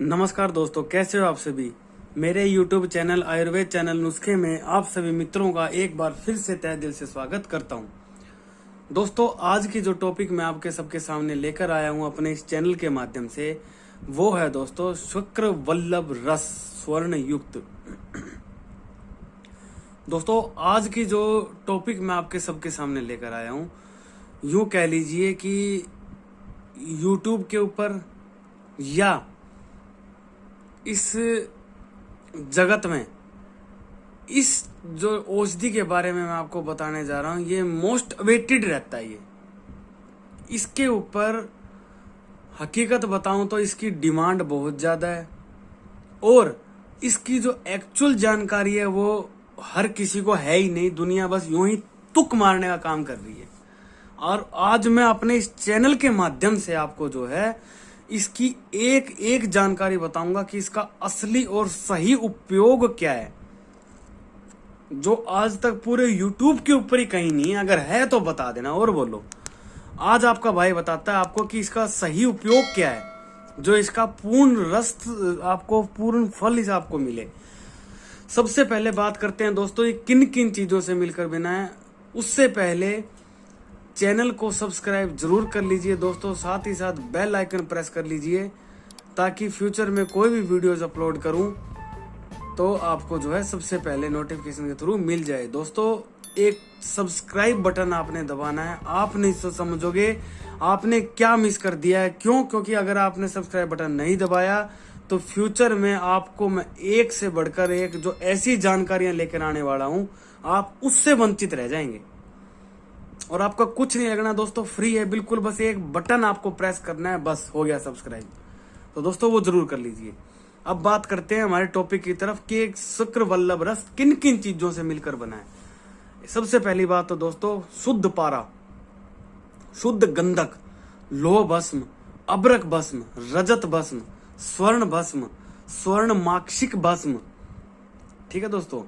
नमस्कार दोस्तों, कैसे हो आप सभी। मेरे YouTube चैनल आयुर्वेद चैनल नुस्खे में आप सभी मित्रों का एक बार फिर से तहे दिल से स्वागत करता हूं। दोस्तों, आज की जो टॉपिक मैं आपके सबके सामने लेकर आया हूं अपने इस चैनल के माध्यम से, वो है दोस्तों शुक्र वल्लभ रस स्वर्ण युक्त। दोस्तों, आज की जो टॉपिक मैं आपके सबके सामने लेकर आया हूं, यूं कह लीजिए कि YouTube के ऊपर या इस जगत में इस जो औषधि के बारे में मैं आपको बताने जा रहा हूं, ये मोस्ट अवेटेड रहता है। ये इसके ऊपर हकीकत बताऊं तो इसकी डिमांड बहुत ज्यादा है और इसकी जो एक्चुअल जानकारी है वो हर किसी को है ही नहीं। दुनिया बस यूं ही तुक मारने का काम कर रही है। और आज मैं अपने इस चैनल के माध्यम से आपको जो है इसकी एक एक जानकारी बताऊंगा कि इसका असली और सही उपयोग क्या है, जो आज तक पूरे YouTube के ऊपर ही कहीं नहीं है। अगर है तो बता देना और बोलो। आज आपका भाई बताता है आपको कि इसका सही उपयोग क्या है, जो इसका पूर्ण रस आपको, पूर्ण फल इस आपको मिले। सबसे पहले बात करते हैं दोस्तों, ये किन किन चीजों से मिलकर बना है। उससे पहले चैनल को सब्सक्राइब जरूर कर लीजिए दोस्तों, साथ ही साथ बेल आइकन प्रेस कर लीजिए ताकि फ्यूचर में कोई भी वीडियोस अपलोड करूं तो आपको जो है सबसे पहले नोटिफिकेशन के थ्रू मिल जाए। दोस्तों, एक सब्सक्राइब बटन आपने दबाना है। आप नहीं समझोगे आपने क्या मिस कर दिया है। क्यों? क्योंकि अगर आपने सब्सक्राइब बटन नहीं दबाया तो फ्यूचर में आपको मैं एक से बढ़कर एक जो ऐसी जानकारियां लेकर आने वाला हूं, आप उससे वंचित रह जाएंगे। और आपका कुछ नहीं लगना दोस्तों, फ्री है बिल्कुल। बस एक बटन आपको प्रेस करना है, बस हो गया सब्सक्राइब। तो दोस्तों वो जरूर कर लीजिए। अब बात करते हैं हमारे टॉपिक की तरफ कि एक शुक्र वल्लभ रस किन किन चीजों से मिलकर बना है। सबसे पहली बात तो दोस्तों, शुद्ध पारा, शुद्ध गंधक, लोह भस्म, अब्रक भस्म, रजत भस्म, स्वर्ण भस्म, स्वर्ण माक्षिक भस्म। ठीक है दोस्तों,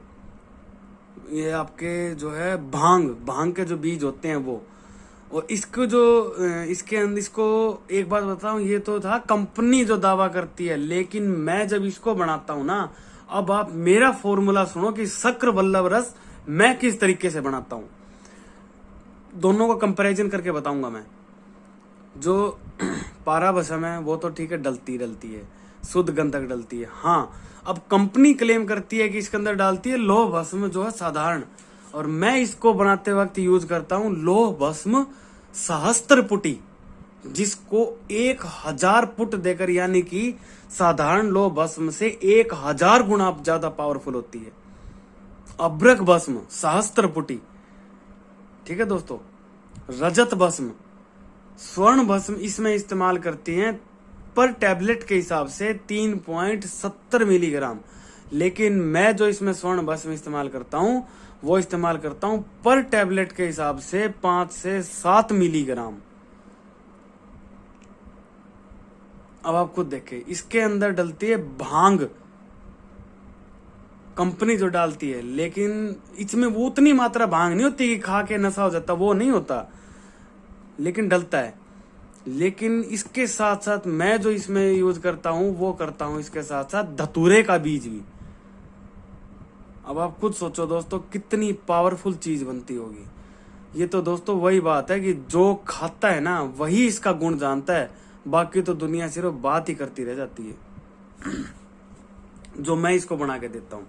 ये आपके जो है भांग के जो बीज होते हैं वो। और इसको जो इसके अंदर, इसको एक बात बताऊं, ये तो था कंपनी जो दावा करती है, लेकिन मैं जब इसको बनाता हूं ना, अब आप मेरा फॉर्मूला सुनो कि शुक्र वल्लभ रस मैं किस तरीके से बनाता हूं। दोनों का कंपैरिजन करके बताऊंगा मैं। जो पारा भस्म है वो तो ठीक है, डलती है, शुद्ध गंधक डलती है। हाँ, अब कंपनी क्लेम करती है कि इसके अंदर डालती है लोह भस्म जो है साधारण, और मैं इसको बनाते वक्त यूज करता हूं लोह भस्म सहस्त्र पुटी, जिसको 1000 पुट देकर, यानी कि साधारण लोह भस्म से 1000 गुना ज्यादा पावरफुल होती है अब्रक भस्म सहस्त्र पुटी। ठीक है दोस्तों, रजत भस्म, स्वर्ण भस्म इसमें इस्तेमाल करती हैं पर टैबलेट के हिसाब से 3.70 मिलीग्राम, लेकिन मैं जो इसमें स्वर्ण भस्म इस्तेमाल करता हूं वो इस्तेमाल करता हूं पर टैबलेट के हिसाब से 5 से 7 मिलीग्राम। अब आप खुद देखें, इसके अंदर डलती है भांग, कंपनी जो डालती है, लेकिन इसमें वो उतनी मात्रा भांग नहीं होती कि खा के नशा हो जाता, वो नहीं होता, लेकिन डलता है। लेकिन इसके साथ साथ मैं जो इसमें यूज करता हूं वो करता हूं इसके साथ साथ धतूरे का बीज भी। अब आप खुद सोचो दोस्तों, कितनी पावरफुल चीज बनती होगी। ये तो दोस्तों वही बात है कि जो खाता है ना वही इसका गुण जानता है, बाकी तो दुनिया सिर्फ बात ही करती रह जाती है। जो मैं इसको बना के देता हूं,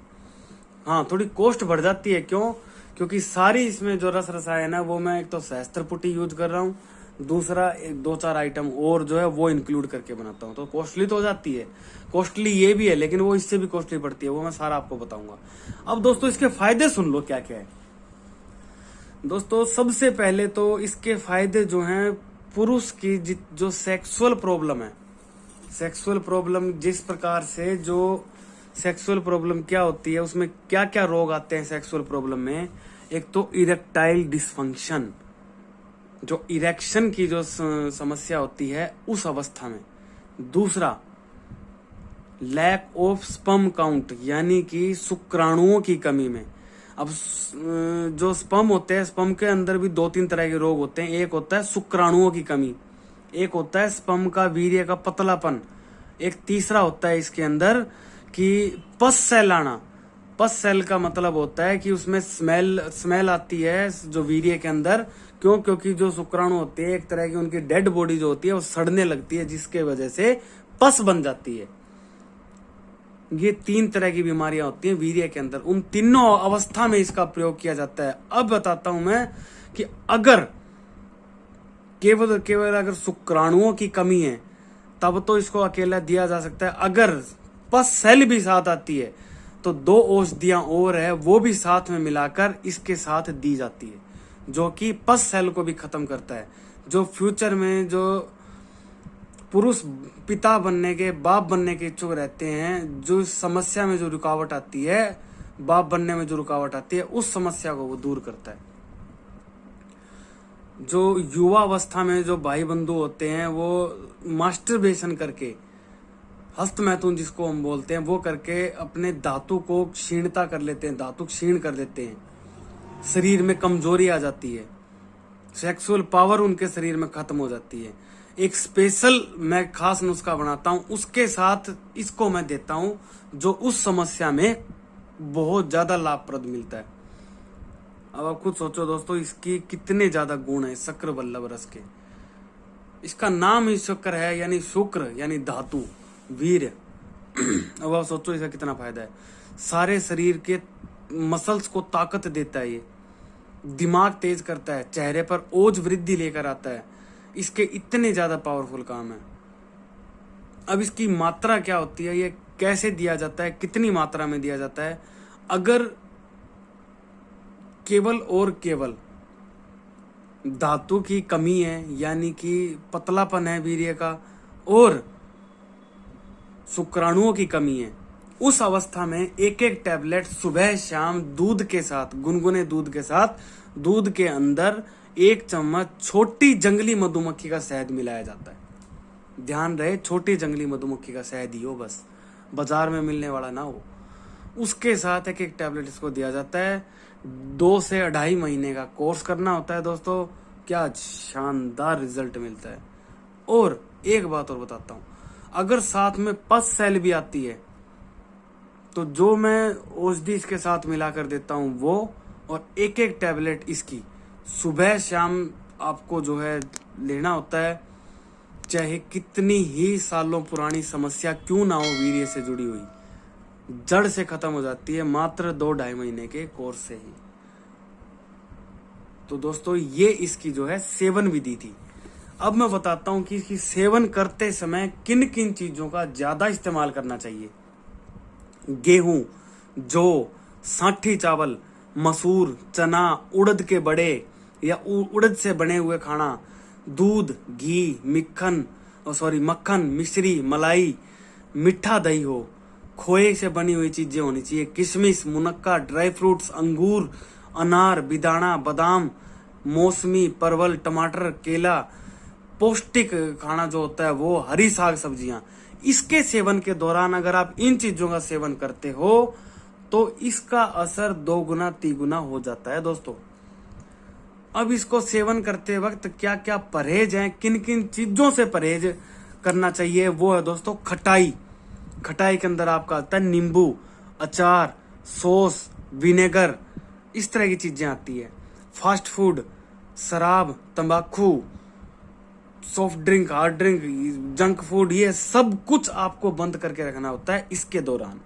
हाँ थोड़ी कॉस्ट बढ़ जाती है। क्यों? क्योंकि सारी इसमें जो रसायन है वो मैं एक तो सहस्त्र पुटी यूज कर रहा हूँ, दूसरा 2-4 आइटम और जो है वो इंक्लूड करके बनाता हूँ, तो कॉस्टली तो हो जाती है। कॉस्टली ये भी है, लेकिन वो इससे भी कॉस्टली पड़ती है, वो मैं सारा आपको बताऊंगा। अब दोस्तों इसके फायदे सुन लो क्या क्या है। दोस्तों सबसे पहले तो इसके फायदे जो हैं, पुरुष की जो सेक्सुअल प्रॉब्लम है, सेक्सुअल प्रॉब्लम जिस प्रकार से, जो सेक्सुअल प्रॉब्लम क्या होती है, उसमें क्या क्या रोग आते हैं सेक्सुअल प्रॉब्लम में। एक तो इरेक्टाइल डिसफंक्शन, जो इरेक्शन की जो समस्या होती है उस अवस्था में। दूसरा, लैक ऑफ स्पर्म काउंट, यानी कि शुक्राणुओं की कमी में। अब जो स्पर्म होते हैं, स्पर्म के अंदर भी 2-3 तरह के रोग होते हैं। एक होता है शुक्राणुओं की कमी, एक होता है स्पर्म का वीर्य का पतलापन, एक तीसरा होता है इसके अंदर कि पस सेल आना। पस सेल का मतलब होता है कि उसमें स्मेल आती है जो वीर्य के अंदर। क्यों? क्योंकि जो शुक्राणु होते हैं एक तरह की उनकी डेड बॉडी जो होती है वो सड़ने लगती है, जिसके वजह से पस बन जाती है। ये 3 तरह की बीमारियां होती हैं वीर्य के अंदर। उन तीनों अवस्था में इसका प्रयोग किया जाता है। अब बताता हूं मैं कि अगर केवल अगर शुक्राणुओं की कमी है तब तो इसको अकेला दिया जा सकता है। अगर पस सेल भी साथ आती है तो 2 औषधियां और है, वो भी साथ में मिलाकर इसके साथ दी जाती है, जो कि पस सेल को भी खत्म करता है। जो फ्यूचर में जो पुरुष पिता बनने के, बाप बनने के इच्छुक रहते हैं, जो इस समस्या में जो रुकावट आती है, बाप बनने में जो रुकावट आती है, उस समस्या को वो दूर करता है। जो युवा अवस्था में जो भाई बंधु होते हैं वो मास्टरबेशन करके, हस्त मैथुन जिसको हम बोलते हैं, वो करके अपने धातु को क्षीणता कर लेते हैं, धातु क्षीण कर देते हैं, शरीर में कमजोरी आ जाती है, सेक्सुअल पावर उनके शरीर में खत्म हो जाती है। एक स्पेशल मैं खास नुस्खा बनाता हूं, उसके साथ इसको मैं देता हूं, जो उस समस्या में बहुत ज्यादा लाभप्रद मिलता है। अब आप खुद सोचो दोस्तों, इसकी कितने ज्यादा गुण है शक्र वल्लभ रस के। इसका नाम ही शुक्र है, यानी शुक्र यानी धातु, वीर। अब आप सोचो इसका कितना फायदा है। सारे शरीर के मसल्स को ताकत देता है, ये दिमाग तेज करता है, चेहरे पर ओज वृद्धि लेकर आता है। इसके इतने ज्यादा पावरफुल काम है। अब इसकी मात्रा क्या होती है, ये कैसे दिया जाता है, कितनी मात्रा में दिया जाता है। अगर केवल और केवल धातु की कमी है, यानी कि पतलापन है वीर्य का, और शुक्राणुओं की कमी है, उस अवस्था में एक टैबलेट सुबह शाम दूध के साथ, गुनगुने दूध के साथ, दूध के अंदर 1 चम्मच छोटी जंगली मधुमक्खी का शहद मिलाया जाता है। ध्यान रहे, छोटी जंगली मधुमक्खी का शहद ही हो, बस बाजार में मिलने वाला ना हो। उसके साथ एक टैबलेट इसको दिया जाता है। 2 से 2.5 महीने का कोर्स करना होता है दोस्तों। क्या शानदार रिजल्ट मिलता है। और एक बात और बताता हूं, अगर साथ में पस सेल भी आती है तो जो मैं औषधि इसके साथ मिलाकर देता हूं वो, और एक टैबलेट इसकी सुबह शाम आपको जो है लेना होता है। चाहे कितनी ही सालों पुरानी समस्या क्यों ना हो वीर्य से जुड़ी हुई, जड़ से खत्म हो जाती है मात्र 2-2.5 महीने के कोर्स से ही। तो दोस्तों ये इसकी जो है सेवन विधि थी। अब मैं बताता हूं कि इसकी सेवन करते समय किन किन चीजों का ज्यादा इस्तेमाल करना चाहिए। गेहूं, जौ, सांठी चावल, मसूर, चना, उड़द के बड़े या उड़द से बने हुए खाना, दूध, घी, मक्खन, मिश्री, मलाई, मीठा दही हो, खोए से बनी हुई चीजें होनी चाहिए, किशमिश, मुनक्का, ड्राई फ्रूट्स, अंगूर, अनार, बिदाना, बादाम, मौसमी, परवल, टमाटर, केला, पौष्टिक खाना जो होता है वो, हरी साग सब्जियां। इसके सेवन के दौरान अगर आप इन चीजों का सेवन करते हो तो इसका असर 2 गुना 3 गुना हो जाता है दोस्तों। अब इसको सेवन करते वक्त क्या क्या परहेज हैं, किन किन चीजों से परहेज करना चाहिए, वो है दोस्तों खटाई। खटाई के अंदर आपका आता है नींबू, अचार, सॉस, विनेगर, इस तरह की चीजें आती है। फास्ट फूड, शराब, तंबाकू, soft drink, hard drink, junk food, ये सब कुछ आपको बंद करके रखना होता है इसके दौरान।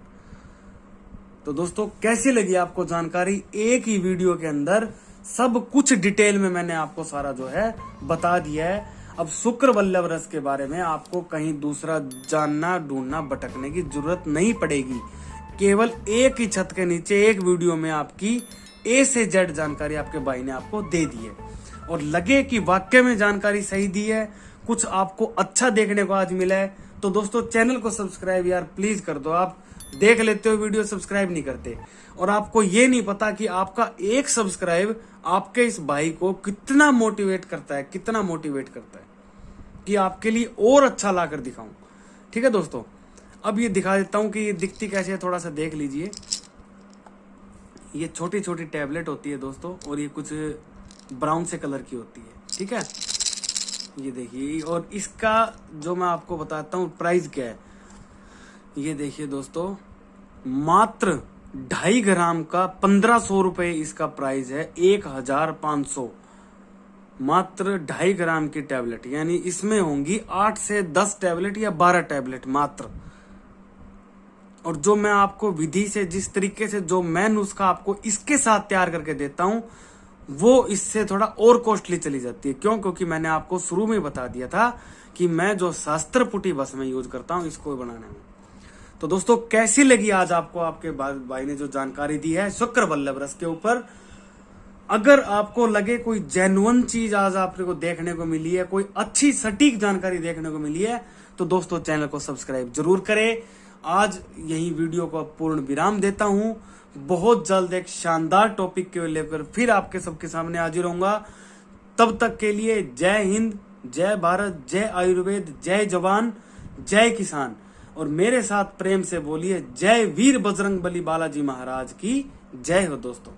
तो दोस्तों कैसी लगी आपको जानकारी? एक ही वीडियो के अंदर सब कुछ डिटेल में मैंने आपको सारा जो है बता दिया है। अब शुक्र वल्लभ रस के बारे में आपको कहीं दूसरा जानना, ढूंढना, भटकने की जरूरत नहीं पड़ेगी। केवल एक ही छत के नीचे एक वीडियो में आपकी A से Z जानकारी आपके भाई ने आपको दे दी है। और लगे कि वाकई में जानकारी सही दी है, कुछ आपको अच्छा देखने को आज मिला है, तो दोस्तों चैनल को सब्सक्राइब यार प्लीज कर दो। आप देख लेते हो वीडियो, सब्सक्राइब नहीं करते, और आपको ये नहीं पता कि आपका एक सब्सक्राइब आपके इस भाई को कितना मोटिवेट करता है, कितना मोटिवेट करता है कि आपके लिए और अच्छा ला कर दिखाऊं। ठीक है दोस्तों, अब ये दिखा देता हूं कि ये दिखती कैसे है, थोड़ा सा देख लीजिए। ये छोटी छोटी टैबलेट होती है दोस्तों, और ये कुछ ब्राउन से कलर की होती है। ठीक है, ये देखिए। और इसका जो मैं आपको बताता हूँ प्राइस क्या है, ये देखिए दोस्तों, मात्र 2.5 ग्राम का 1500 रुपए इसका प्राइस है, 1500। मात्र 2.5 ग्राम की टैबलेट, यानी इसमें होंगी 8 से 10 टैबलेट या 12 टैबलेट मात्र। और जो मैं आपको विधि से, जिस तरीके से जो मैं नुस्खा आपको इसके साथ तैयार करके देता हूं, वो इससे थोड़ा और कॉस्टली चली जाती है। क्यों? क्योंकि मैंने आपको शुरू में बता दिया था कि मैं जो शास्त्र पुटी बस में यूज करता हूं इसको बनाने में। तो दोस्तों, कैसी लगी आज आपको आपके भाई ने जो जानकारी दी है शुक्र वल्लभ रस के ऊपर? अगर आपको लगे कोई जेन्युइन चीज आज आपको देखने को मिली है, कोई अच्छी सटीक जानकारी देखने को मिली है, तो दोस्तों चैनल को सब्सक्राइब जरूर करें। आज यही वीडियो को पूर्ण विराम देता हूं। बहुत जल्द एक शानदार टॉपिक के लेकर फिर आपके सबके सामने हाजिर होऊंगा। तब तक के लिए जय हिंद, जय भारत, जय आयुर्वेद, जय जवान, जय किसान। और मेरे साथ प्रेम से बोलिए जय वीर बजरंग बली बालाजी महाराज की जय हो दोस्तों।